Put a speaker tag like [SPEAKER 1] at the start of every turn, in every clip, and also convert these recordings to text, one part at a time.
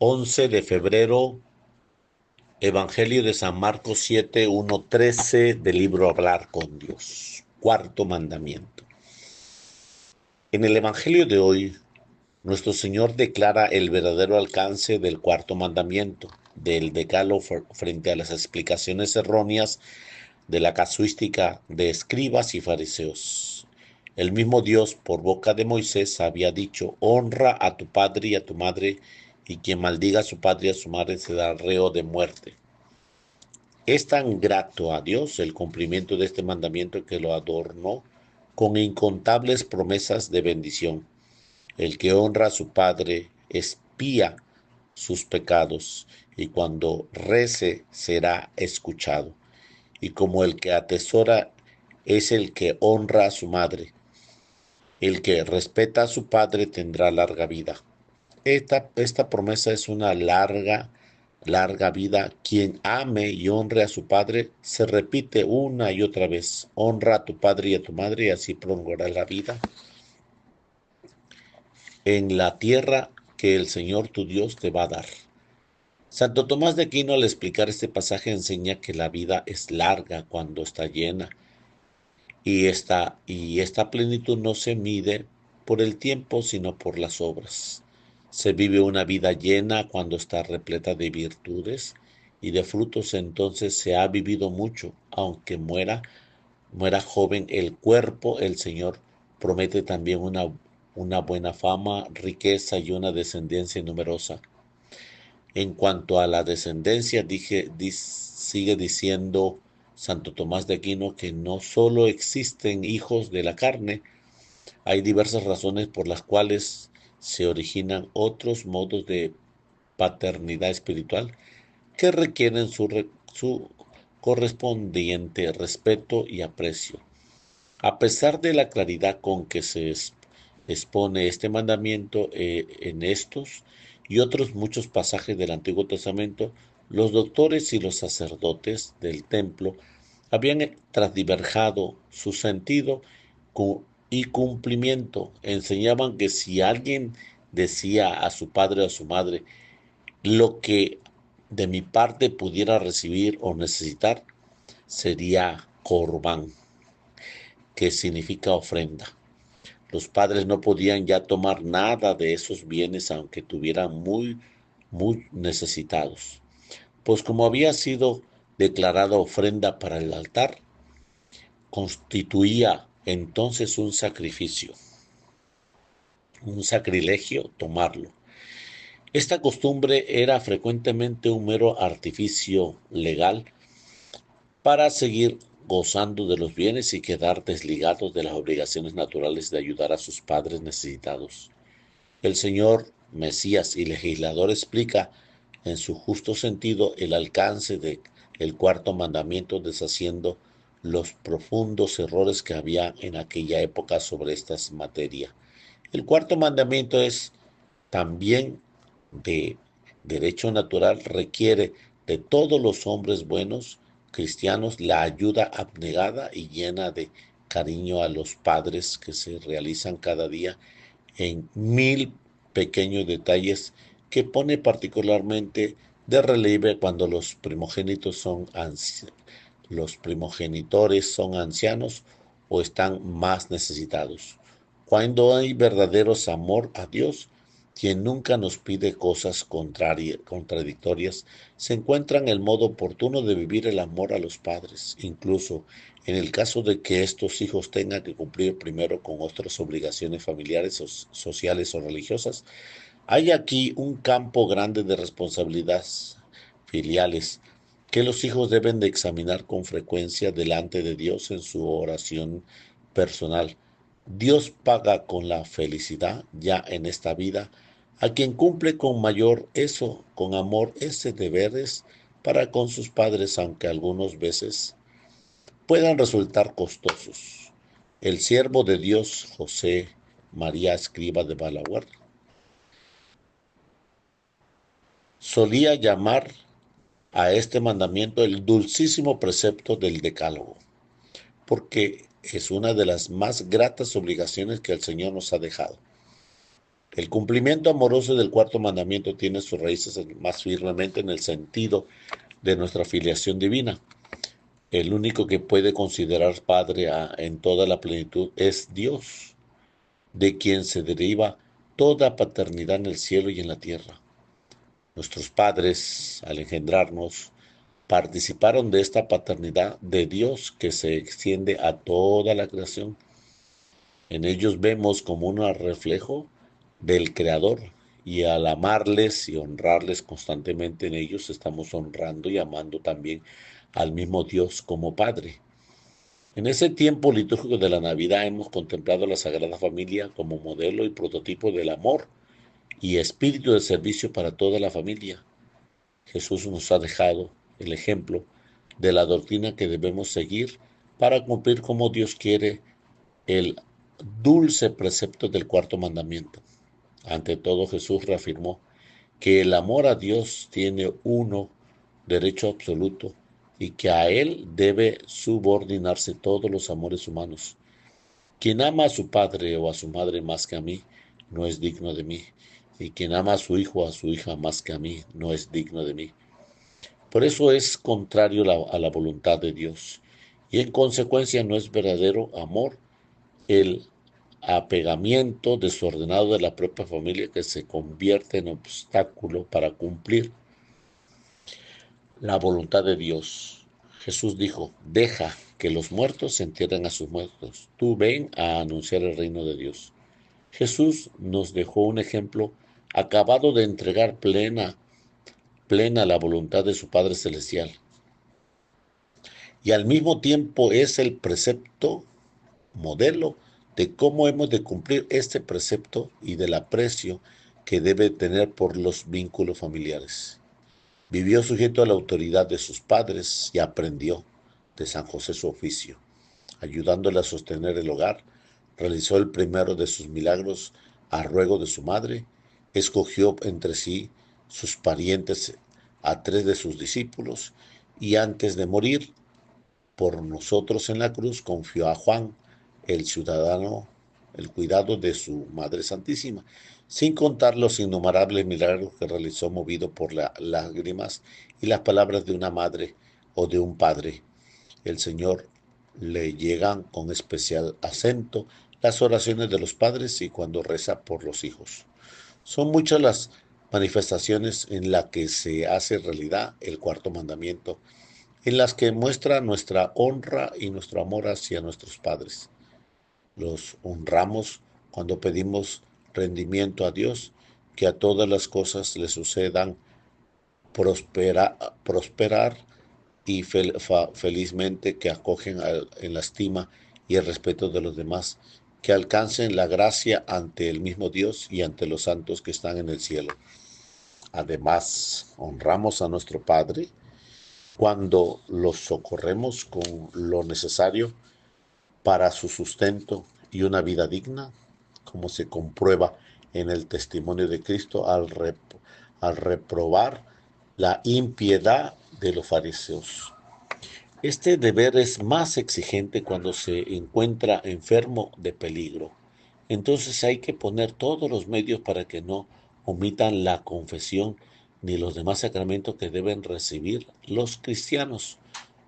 [SPEAKER 1] 11 de febrero, Evangelio de San Marcos 7, 1, 13 del libro Hablar con Dios. Cuarto mandamiento. En el Evangelio de hoy, nuestro Señor declara el verdadero alcance del cuarto mandamiento, del decálogo frente a las explicaciones erróneas de la casuística de escribas y fariseos. El mismo Dios, por boca de Moisés, había dicho: honra a tu padre y a tu madre, y quien maldiga a su padre y a su madre será reo de muerte. Es tan grato a Dios el cumplimiento de este mandamiento que lo adornó con incontables promesas de bendición. El que honra a su padre expía sus pecados, y cuando rece será escuchado. Y como el que atesora es el que honra a su madre, el que respeta a su padre tendrá larga vida. Esta promesa es una larga vida. Quien ame y honre a su padre, se repite una y otra vez: honra a tu padre y a tu madre, y así prolongará la vida en la tierra que el Señor tu Dios te va a dar. Santo Tomás de Aquino, al explicar este pasaje, enseña que la vida es larga cuando está llena, y esta plenitud no se mide por el tiempo, sino por las obras. Se vive una vida llena cuando está repleta de virtudes y de frutos. Entonces se ha vivido mucho, aunque muera joven el cuerpo. El Señor promete también una buena fama, riqueza y una descendencia numerosa. En cuanto a la descendencia, sigue diciendo Santo Tomás de Aquino que no solo existen hijos de la carne, hay diversas razones por las cuales se originan otros modos de paternidad espiritual que requieren su correspondiente respeto y aprecio. A pesar de la claridad con que se expone este mandamiento en estos y otros muchos pasajes del Antiguo Testamento, los doctores y los sacerdotes del templo habían transdiverjado su sentido y cumplimiento. Enseñaban que si alguien decía a su padre o a su madre: lo que de mi parte pudiera recibir o necesitar, sería corbán, que significa ofrenda. Los padres no podían ya tomar nada de esos bienes, aunque tuvieran muy necesitados, pues como había sido declarada ofrenda para el altar, constituía entonces un sacrilegio tomarlo. Esta costumbre era frecuentemente un mero artificio legal para seguir gozando de los bienes y quedar desligados de las obligaciones naturales de ayudar a sus padres necesitados. El Señor, Mesías y legislador, explica en su justo sentido el alcance del cuarto mandamiento, deshaciendo los profundos errores que había en aquella época sobre estas materias. El cuarto mandamiento es también de derecho natural, requiere de todos los hombres buenos cristianos la ayuda abnegada y llena de cariño a los padres, que se realizan cada día en mil pequeños detalles, que pone particularmente de relieve cuando los primogenitores son ancianos o están más necesitados. Cuando hay verdaderos amor a Dios, quien nunca nos pide cosas contradictorias, se encuentra en el modo oportuno de vivir el amor a los padres, incluso en el caso de que estos hijos tengan que cumplir primero con otras obligaciones familiares, sociales o religiosas. Hay aquí un campo grande de responsabilidades filiales que los hijos deben de examinar con frecuencia delante de Dios en su oración personal. Dios paga con la felicidad ya en esta vida a quien cumple con amor ese deberes para con sus padres, aunque algunas veces puedan resultar costosos. El siervo de Dios, José María Escriba de Balaguer, solía llamar a este mandamiento el dulcísimo precepto del Decálogo, porque es una de las más gratas obligaciones que el Señor nos ha dejado. El cumplimiento amoroso del cuarto mandamiento tiene sus raíces más firmemente en el sentido de nuestra filiación divina. El único que puede considerar Padre en toda la plenitud es Dios, de quien se deriva toda paternidad en el cielo y en la tierra. Nuestros padres, al engendrarnos, participaron de esta paternidad de Dios que se extiende a toda la creación. En ellos vemos como un reflejo del Creador, y al amarles y honrarles constantemente en ellos, estamos honrando y amando también al mismo Dios como Padre. En ese tiempo litúrgico de la Navidad hemos contemplado la Sagrada Familia como modelo y prototipo del amor y espíritu de servicio para toda la familia. Jesús nos ha dejado el ejemplo de la doctrina que debemos seguir para cumplir como Dios quiere el dulce precepto del cuarto mandamiento. Ante todo, Jesús reafirmó que el amor a Dios tiene uno derecho absoluto y que a él debe subordinarse todos los amores humanos. Quien ama a su padre o a su madre más que a mí, no es digno de mí, y quien ama a su hijo o a su hija más que a mí, no es digno de mí. Por eso es contrario a la voluntad de Dios, y en consecuencia no es verdadero amor el apegamiento desordenado de la propia familia que se convierte en obstáculo para cumplir la voluntad de Dios. Jesús dijo, deja que los muertos se entierren a sus muertos. Tú ven a anunciar el reino de Dios. Jesús nos dejó un ejemplo acabado de entregar plena la voluntad de su Padre Celestial. Y al mismo tiempo es el precepto modelo de cómo hemos de cumplir este precepto y del aprecio que debe tener por los vínculos familiares. Vivió sujeto a la autoridad de sus padres y aprendió de San José su oficio. Ayudándole a sostener el hogar, realizó el primero de sus milagros a ruego de su madre, escogió entre sí sus parientes a 3 de sus discípulos y antes de morir por nosotros en la cruz confió a Juan, el ciudadano, el cuidado de su Madre Santísima, sin contar los innumerables milagros que realizó movido por las lágrimas y las palabras de una madre o de un padre. El Señor le llegan con especial acento las oraciones de los padres y cuando reza por los hijos. Son muchas las manifestaciones en las que se hace realidad el cuarto mandamiento, en las que muestra nuestra honra y nuestro amor hacia nuestros padres. Los honramos cuando pedimos rendimiento a Dios, que a todas las cosas le sucedan prosperar y felizmente, que acogen en la estima y el respeto de los demás, que alcancen la gracia ante el mismo Dios y ante los santos que están en el cielo. Además, honramos a nuestro Padre cuando los socorremos con lo necesario para su sustento y una vida digna, como se comprueba en el testimonio de Cristo al reprobar la impiedad de los fariseos. Este deber es más exigente cuando se encuentra enfermo de peligro. Entonces hay que poner todos los medios para que no omitan la confesión ni los demás sacramentos que deben recibir los cristianos.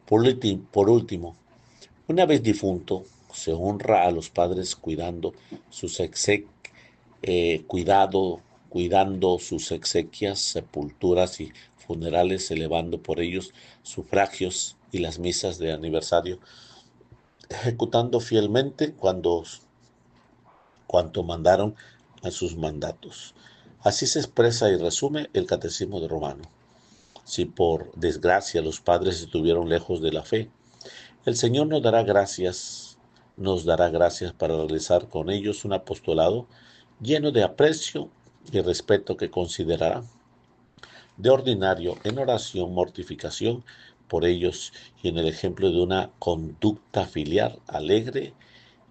[SPEAKER 1] Por último, una vez difunto, se honra a los padres sus cuidando sus exequias, sepulturas y funerales, elevando por ellos sufragios y las misas de aniversario, ejecutando fielmente cuanto mandaron a sus mandatos. Así se expresa y resume el Catecismo de Romano. Si por desgracia los padres estuvieron lejos de la fe, el Señor nos dará gracias para realizar con ellos un apostolado lleno de aprecio y respeto que considerará de ordinario en oración, mortificación por ellos y en el ejemplo de una conducta filial alegre,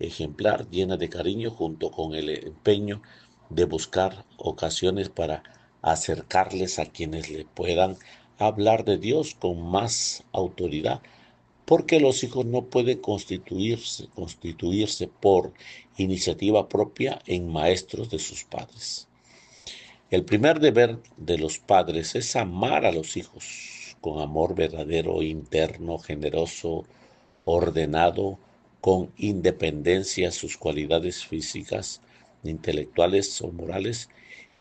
[SPEAKER 1] ejemplar, llena de cariño, junto con el empeño de buscar ocasiones para acercarles a quienes le puedan hablar de Dios con más autoridad, porque los hijos no pueden constituirse por iniciativa propia en maestros de sus padres. El primer deber de los padres es amar a los hijos con amor verdadero, interno, generoso, ordenado, con independencia de sus cualidades físicas, intelectuales o morales,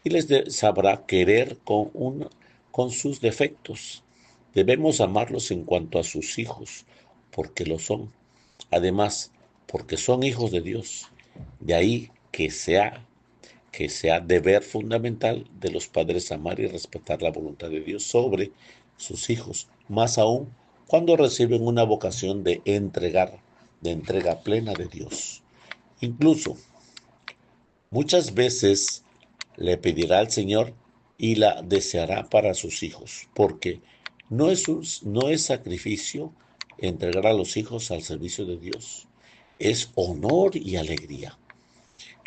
[SPEAKER 1] y sabrá querer con sus defectos. Debemos amarlos en cuanto a sus hijos, porque lo son. Además, porque son hijos de Dios. De ahí que sea deber fundamental de los padres amar y respetar la voluntad de Dios sobre sus hijos, más aún cuando reciben una vocación de entrega plena de Dios. Incluso, muchas veces le pedirá al Señor y la deseará para sus hijos, porque no es sacrificio entregar a los hijos al servicio de Dios, es honor y alegría.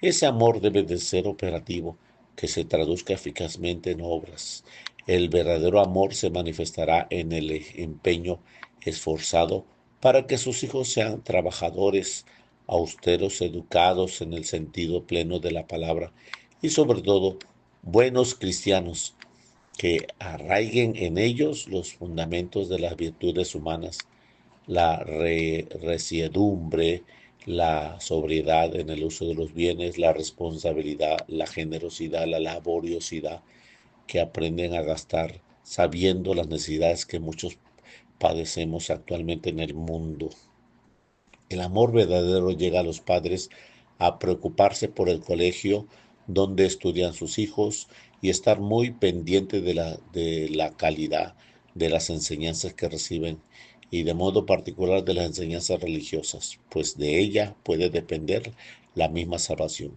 [SPEAKER 1] Ese amor debe de ser operativo, que se traduzca eficazmente en obras. El verdadero amor se manifestará en el empeño esforzado para que sus hijos sean trabajadores, austeros, educados en el sentido pleno de la palabra y sobre todo buenos cristianos que arraiguen en ellos los fundamentos de las virtudes humanas, la resiedumbre, la sobriedad en el uso de los bienes, la responsabilidad, la generosidad, la laboriosidad, que aprenden a gastar sabiendo las necesidades que muchos padecemos actualmente en el mundo. El amor verdadero llega a los padres a preocuparse por el colegio donde estudian sus hijos y estar muy pendiente de la calidad de las enseñanzas que reciben y de modo particular de las enseñanzas religiosas, pues de ella puede depender la misma salvación.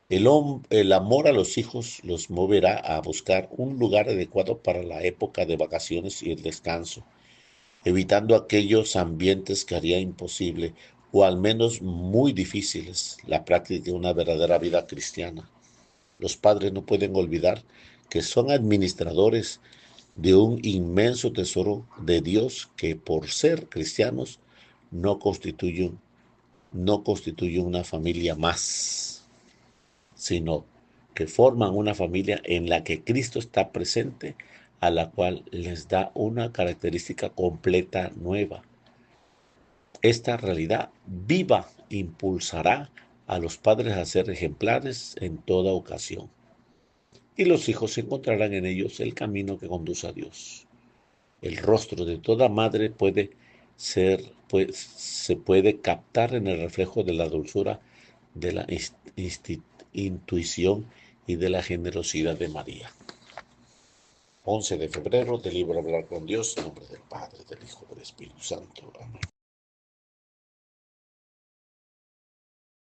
[SPEAKER 1] El amor a los hijos los moverá a buscar un lugar adecuado para la época de vacaciones y el descanso, evitando aquellos ambientes que haría imposible, o al menos muy difíciles, la práctica de una verdadera vida cristiana. Los padres no pueden olvidar que son administradores de un inmenso tesoro de Dios que por ser cristianos no constituyen, no constituyen una familia más, sino que forman una familia en la que Cristo está presente, a la cual les da una característica completa nueva. Esta realidad viva impulsará a los padres a ser ejemplares en toda ocasión, y los hijos encontrarán en ellos el camino que conduce a Dios. El rostro de toda madre se puede captar en el reflejo de la dulzura, de la intuición y de la generosidad de María. 11 de febrero del libro Hablar con Dios, en nombre del Padre, del Hijo, del Espíritu Santo. Amén.